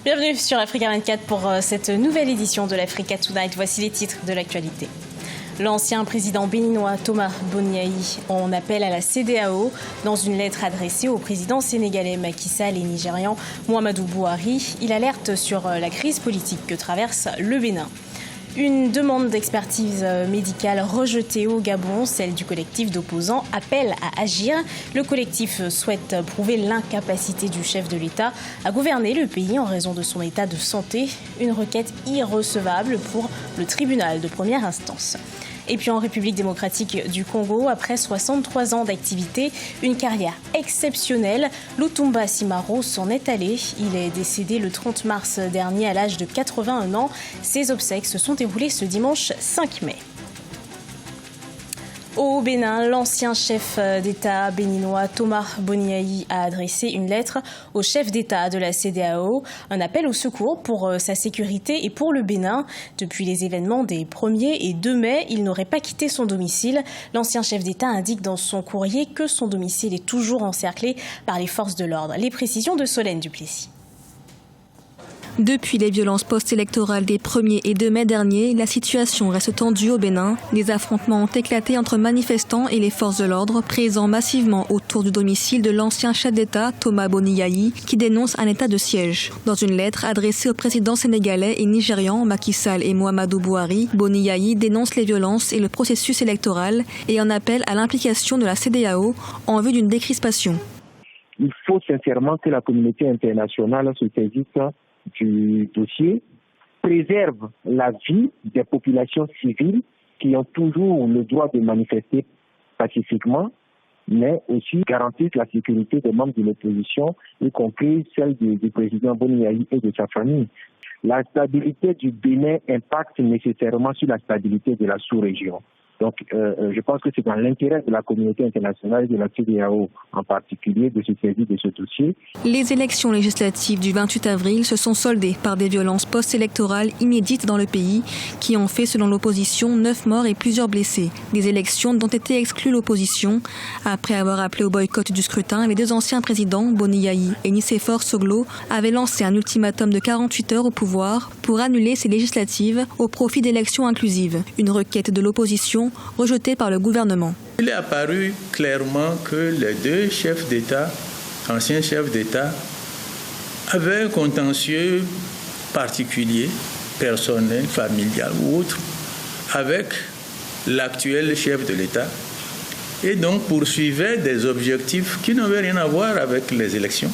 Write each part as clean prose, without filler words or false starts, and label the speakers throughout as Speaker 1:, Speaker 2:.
Speaker 1: Bienvenue sur Africa 24 pour cette nouvelle édition de l'Africa Tonight. Voici les titres de l'actualité. L'ancien président béninois Thomas Boniaï en appelle à la CEDEAO dans une lettre adressée au président sénégalais Macky Sall et nigérian Muhammadu Buhari. Il alerte sur la crise politique que traverse le Bénin. Une demande d'expertise médicale rejetée au Gabon, celle du collectif d'opposants appelle à agir. Le collectif souhaite prouver l'incapacité du chef de l'État à gouverner le pays en raison de son état de santé. Une requête irrecevable pour le tribunal de première instance. Et puis en République démocratique du Congo, après 63 ans d'activité, une carrière exceptionnelle, Lutumba Simaro s'en est allé. Il est décédé le 30 mars dernier à l'âge de 81 ans. Ses obsèques se sont déroulées ce dimanche 5 mai. Au Bénin, l'ancien chef d'État béninois Thomas Boniaï a adressé une lettre au chef d'État de la CEDEAO, un appel au secours pour sa sécurité et pour le Bénin. Depuis les événements des 1er et 2 mai, il n'aurait pas quitté son domicile. L'ancien chef d'État indique dans son courrier que son domicile est toujours encerclé par les forces de l'ordre. Les précisions de Solène Duplessis.
Speaker 2: Depuis les violences post-électorales des 1er et 2 mai derniers, la situation reste tendue au Bénin. Des affrontements ont éclaté entre manifestants et les forces de l'ordre, présents massivement autour du domicile de l'ancien chef d'État, Thomas Boniaï, qui dénonce un état de siège. Dans une lettre adressée au président sénégalais et nigérian Macky Sall et Muhammadu Buhari, Boniaï dénonce les violences et le processus électoral et en appelle à l'implication de la CEDEAO en vue d'une décrispation.
Speaker 3: Il faut sincèrement que la communauté internationale se saisisse du dossier, préserve la vie des populations civiles qui ont toujours le droit de manifester pacifiquement, mais aussi garantisse la sécurité des membres de l'opposition, y compris celle du président Boniaï et de sa famille. La stabilité du Bénin impacte nécessairement sur la stabilité de la sous-région. Donc, je pense que c'est dans l'intérêt de la communauté internationale et de la CEDEAO en particulier de se saisir de ce dossier.
Speaker 2: Les élections législatives du 28 avril se sont soldées par des violences post-électorales inédites dans le pays qui ont fait, selon l'opposition, 9 morts et plusieurs blessés. Des élections dont était exclue l'opposition. Après avoir appelé au boycott du scrutin, les 2 anciens présidents, Boniaï et Nicéphore Soglo, avaient lancé un ultimatum de 48 heures au pouvoir pour annuler ces législatives au profit d'élections inclusives. Une requête de l'opposition rejeté par le gouvernement.
Speaker 4: Il est apparu clairement que les 2 chefs d'État, anciens chefs d'État, avaient un contentieux particulier, personnel, familial ou autre, avec l'actuel chef de l'État, et donc poursuivaient des objectifs qui n'avaient rien à voir avec les élections.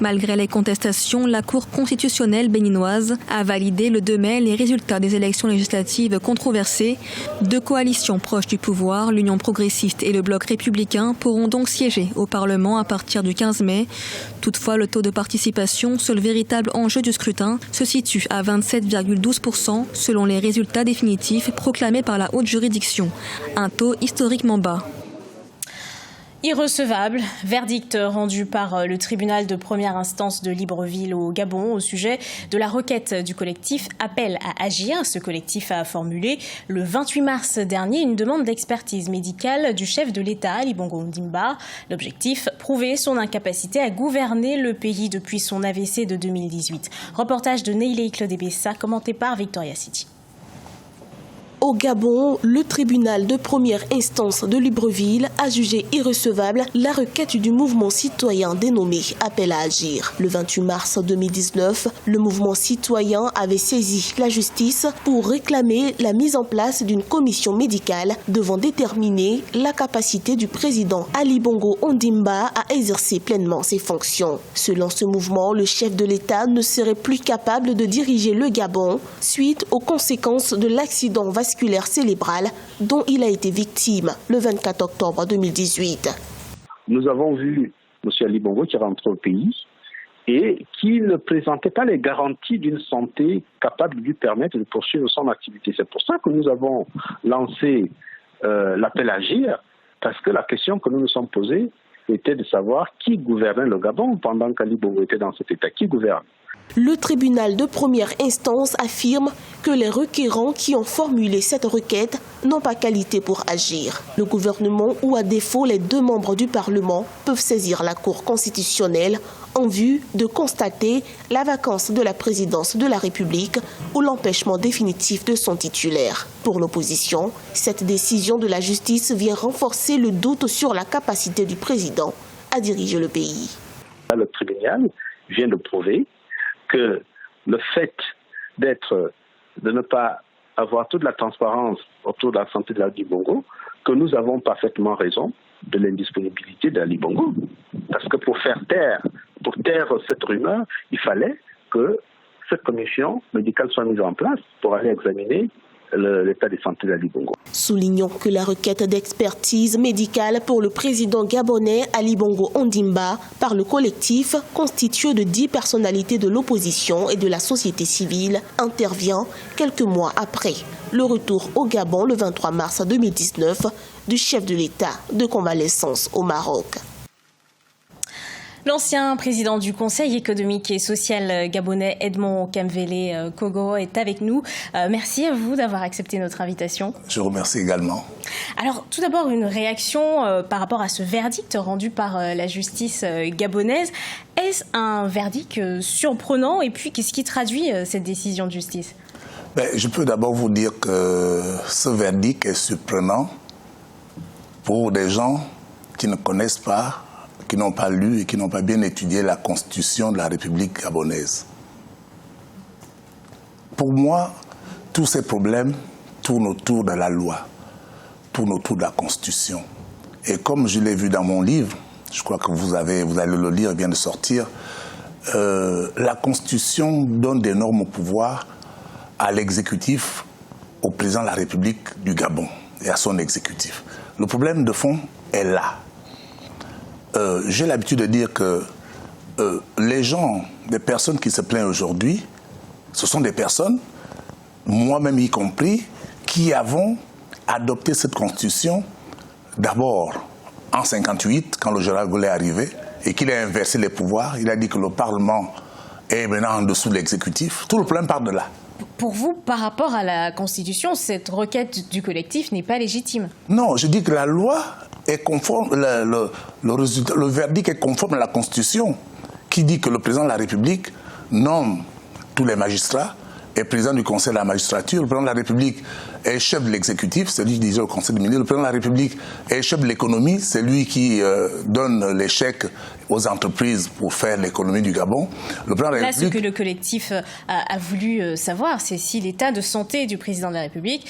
Speaker 2: Malgré les contestations, la Cour constitutionnelle béninoise a validé le 2 mai les résultats des élections législatives controversées. 2 coalitions proches du pouvoir, l'Union progressiste et le Bloc républicain, pourront donc siéger au Parlement à partir du 15 mai. Toutefois, le taux de participation, seul véritable enjeu du scrutin, se situe à 27,12% selon les résultats définitifs proclamés par la haute juridiction. Un taux historiquement bas.
Speaker 1: Irrecevable, verdict rendu par le tribunal de première instance de Libreville au Gabon au sujet de la requête du collectif Appel à agir. Ce collectif a formulé le 28 mars dernier une demande d'expertise médicale du chef de l'État, Ali Bongo Ondimba. L'objectif, prouver son incapacité à gouverner le pays depuis son AVC de 2018. Reportage de Neilei Claude-Bessa, commenté par Victoria City.
Speaker 5: Au Gabon, le tribunal de première instance de Libreville a jugé irrecevable la requête du mouvement citoyen dénommé Appel à agir. Le 28 mars 2019, le mouvement citoyen avait saisi la justice pour réclamer la mise en place d'une commission médicale devant déterminer la capacité du président Ali Bongo Ondimba à exercer pleinement ses fonctions. Selon ce mouvement, le chef de l'État ne serait plus capable de diriger le Gabon suite aux conséquences de l'accident vasculaire cérébral dont il a été victime le 24 octobre 2018.
Speaker 6: Nous avons vu M. Ali Bongo qui est rentré au pays et qui ne présentait pas les garanties d'une santé capable de lui permettre de poursuivre son activité. C'est pour ça que nous avons lancé l'appel à agir, parce que la question que nous nous sommes posée était de savoir qui gouvernait le Gabon pendant qu'Ali Bongo était dans cet état. Qui gouverne ?
Speaker 5: Le tribunal de première instance affirme que les requérants qui ont formulé cette requête n'ont pas qualité pour agir. Le gouvernement ou à défaut les 2 membres du Parlement peuvent saisir la Cour constitutionnelle en vue de constater la vacance de la présidence de la République ou l'empêchement définitif de son titulaire. Pour l'opposition, cette décision de la justice vient renforcer le doute sur la capacité du président à diriger le pays.
Speaker 6: Le tribunal vient de prouver que le fait de ne pas avoir toute la transparence autour de la santé de Ali Bongo, que nous avons parfaitement raison de l'indisponibilité d'Ali Bongo. Parce que pour taire cette rumeur, il fallait que cette commission médicale soit mise en place pour aller examiner l'état de santé d'Ali Bongo.
Speaker 5: Soulignons que la requête d'expertise médicale pour le président gabonais Ali Bongo Ondimba par le collectif constitué de 10 personnalités de l'opposition et de la société civile intervient quelques mois après le retour au Gabon le 23 mars 2019 du chef de l'État de convalescence au Maroc.
Speaker 1: L'ancien président du Conseil économique et social gabonais, Edmond Kambele Kogoro, est avec nous. Merci à vous d'avoir accepté notre invitation.
Speaker 7: Je remercie également.
Speaker 1: Alors, tout d'abord, une réaction par rapport à ce verdict rendu par la justice gabonaise. Est-ce un verdict surprenant? Et puis, qu'est-ce qui traduit cette décision de justice?
Speaker 7: Je peux d'abord vous dire que ce verdict est surprenant pour des gens qui ne connaissent pas, qui n'ont pas lu et qui n'ont pas bien étudié la Constitution de la République gabonaise. Pour moi, tous ces problèmes tournent autour de la loi, tournent autour de la Constitution. Et comme je l'ai vu dans mon livre, je crois que vous allez le lire, il vient de sortir, la Constitution donne d'énormes pouvoirs à l'exécutif, au président de la République du Gabon et à son exécutif. Le problème de fond est là. J'ai l'habitude de dire que les gens, des personnes qui se plaignent aujourd'hui, ce sont des personnes, moi-même y compris, qui avons adopté cette constitution d'abord en 1958, quand le général Gaulle est arrivé, et qu'il a inversé les pouvoirs. Il a dit que le Parlement est maintenant en dessous de l'exécutif. Tout le problème part de là.
Speaker 1: Pour vous, par rapport à la Constitution, cette requête du collectif n'est pas légitime? Non,
Speaker 7: je dis que la loi est conforme, le verdict est conforme à la Constitution, qui dit que le président de la République nomme tous les magistrats, est président du Conseil de la magistrature, le président de la République est chef de l'exécutif, c'est lui qui dirige le Conseil des ministres, le président de la République est chef de l'économie, c'est lui qui donne les chèques aux entreprises pour faire l'économie du Gabon. Le président de la République...
Speaker 1: ce que le collectif a voulu savoir, c'est si l'état de santé du président de la République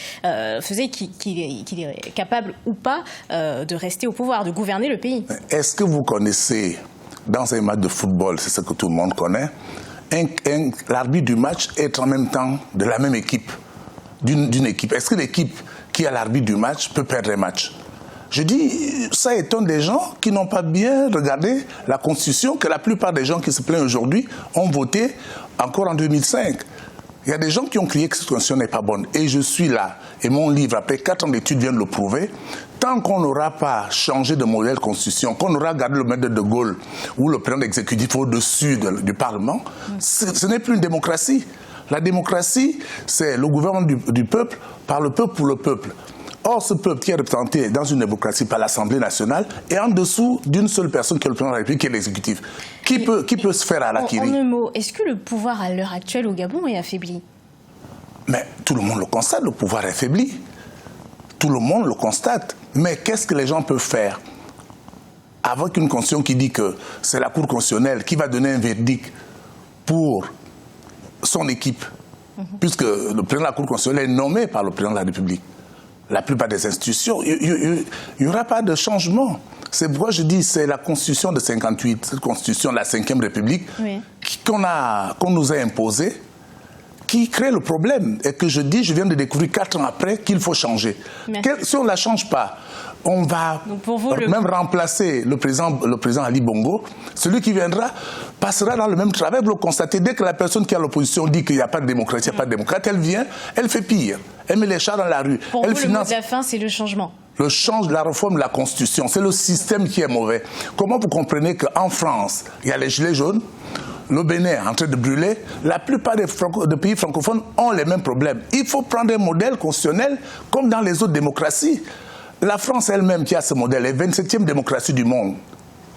Speaker 1: faisait qu'il est capable ou pas de rester au pouvoir, de gouverner le pays.
Speaker 7: Est-ce que vous connaissez, dans un match de football, c'est ce que tout le monde connaît, l'arbitre du match est en même temps de la même équipe, d'une équipe. Est-ce que l'équipe qui a l'arbitre du match peut perdre un match? Je dis, ça étonne des gens qui n'ont pas bien regardé la Constitution, que la plupart des gens qui se plaignent aujourd'hui ont voté encore en 2005. Il y a des gens qui ont crié que cette Constitution n'est pas bonne. Et je suis là. Et mon livre, après 4 ans d'études, vient de le prouver. Tant qu'on n'aura pas changé de modèle de Constitution, qu'on aura gardé le maître de Gaulle ou le président exécutif au-dessus du Parlement, ce n'est plus une démocratie. La démocratie, c'est le gouvernement du peuple, par le peuple, pour le peuple. Or, ce peuple qui est représenté dans une démocratie par l'Assemblée nationale est en dessous d'une seule personne qui est le président de la République, qui est l'exécutif. Qui peut se faire à la Kiri?
Speaker 1: En un mot, est-ce que le pouvoir à l'heure actuelle au Gabon est affaibli?
Speaker 7: Mais tout le monde le constate, le pouvoir est affaibli. Tout le monde le constate. Mais qu'est-ce que les gens peuvent faire avec une constitution qui dit que c'est la Cour constitutionnelle qui va donner un verdict pour son équipe, puisque le président de la Cour constitutionnelle est nommé par le président de la République? La plupart des institutions, il n'y aura pas de changement. C'est pourquoi je dis c'est la Constitution de 1958, cette Constitution de la Ve République, qu'on nous a imposée, qui crée le problème. Et que je viens de découvrir 4 ans après qu'il faut changer. Si on ne la change pas, on va même remplacer le président Ali Bongo. Celui qui viendra passera dans le même travail. Vous le constatez, dès que la personne qui est à l'opposition dit qu'il n'y a pas de démocratie, il n'y a pas de démocrate, elle vient, elle fait pire. Elle met les chats dans la rue.
Speaker 1: Pour vous, le mot de la fin, c'est le changement.
Speaker 7: La réforme de la Constitution, c'est le système qui est mauvais. Comment vous comprenez qu'en France, il y a les gilets jaunes, le Bénin est en train de brûler, la plupart des pays francophones ont les mêmes problèmes. Il faut prendre un modèle constitutionnel comme dans les autres démocraties. La France elle-même qui a ce modèle est 27e démocratie du monde.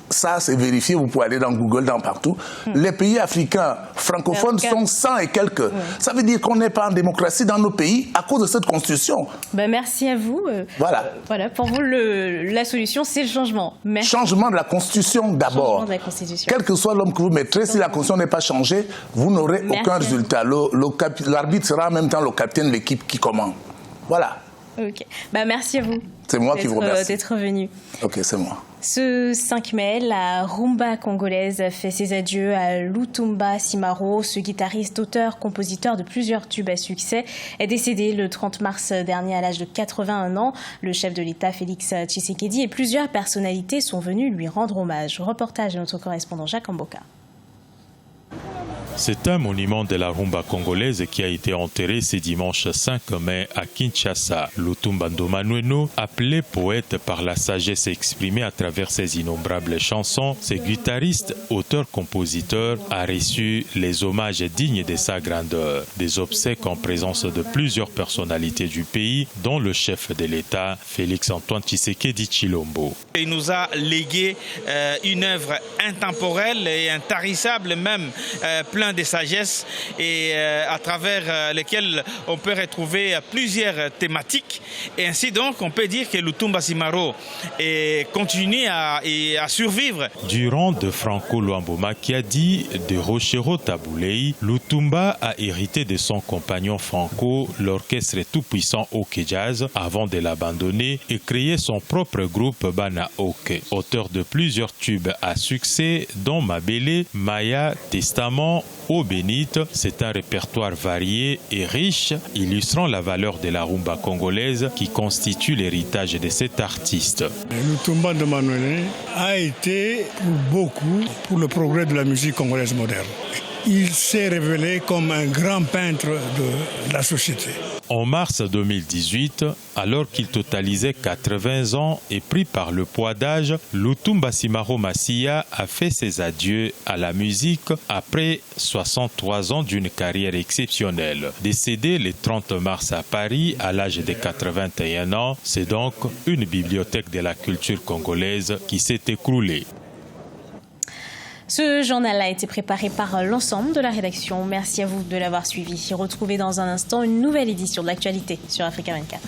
Speaker 7: Ça, c'est vérifié, vous pouvez aller dans Google, dans partout. Les pays africains francophones sont 100 et quelques. Ça veut dire qu'on n'est pas en démocratie dans nos pays à cause de cette constitution.
Speaker 1: Ben, merci à vous.
Speaker 7: Voilà.
Speaker 1: Voilà. Pour vous, la solution, c'est le changement. Merci.
Speaker 7: Changement de la constitution d'abord.
Speaker 1: Changement de la constitution.
Speaker 7: Quel que soit l'homme que vous mettrez, si la constitution n'est pas changée, vous n'aurez aucun résultat. L'arbitre sera en même temps le capitaine de l'équipe qui commande. Voilà.
Speaker 1: Ok. Ben, merci à vous.
Speaker 7: C'est moi qui vous remercie.
Speaker 1: D'être venu.
Speaker 7: Ok, c'est moi.
Speaker 1: Ce 5 mai, la rumba congolaise fait ses adieux à Lutumba Simaro. Ce guitariste, auteur, compositeur de plusieurs tubes à succès est décédé le 30 mars dernier à l'âge de 81 ans. Le chef de l'État, Félix Tshisekedi, et plusieurs personnalités sont venues lui rendre hommage. Reportage de notre correspondant Jacques Amboka.
Speaker 8: C'est un monument de la rumba congolaise qui a été enterré ce dimanche 5 mai à Kinshasa. Lutumba Ndomanueno, appelé poète par la sagesse exprimée à travers ses innombrables chansons, ce guitariste, auteur-compositeur, a reçu les hommages dignes de sa grandeur. Des obsèques en présence de plusieurs personnalités du pays, dont le chef de l'État, Félix-Antoine Tshisekedi Tshilombo.
Speaker 9: Il nous a légué une œuvre intemporelle et intarissable même, plein de sagesse et à travers lesquels on peut retrouver plusieurs thématiques. Et ainsi donc, on peut dire que Lutumba Simaro continue à survivre.
Speaker 8: Durant de Franco Luambo Makiadi, de Rochero Taboulei, Lutumba a hérité de son compagnon Franco l'orchestre tout-puissant Oke Jazz avant de l'abandonner et créer son propre groupe Bana Oke. Auteur de plusieurs tubes à succès, dont Mabele, Maya, Testament, Eau bénite, c'est un répertoire varié et riche, illustrant la valeur de la rumba congolaise qui constitue l'héritage de cet artiste.
Speaker 10: Lutumba Ndomanueno a été pour beaucoup pour le progrès de la musique congolaise moderne. Il s'est révélé comme un grand peintre de la société.
Speaker 8: En mars 2018, alors qu'il totalisait 80 ans et pris par le poids d'âge, Lutumba Simaro Massia a fait ses adieux à la musique après 63 ans d'une carrière exceptionnelle. Décédé le 30 mars à Paris à l'âge de 81 ans, c'est donc une bibliothèque de la culture congolaise qui s'est écroulée.
Speaker 1: Ce journal a été préparé par l'ensemble de la rédaction. Merci à vous de l'avoir suivi. Retrouvez dans un instant une nouvelle édition de l'actualité sur Africa 24.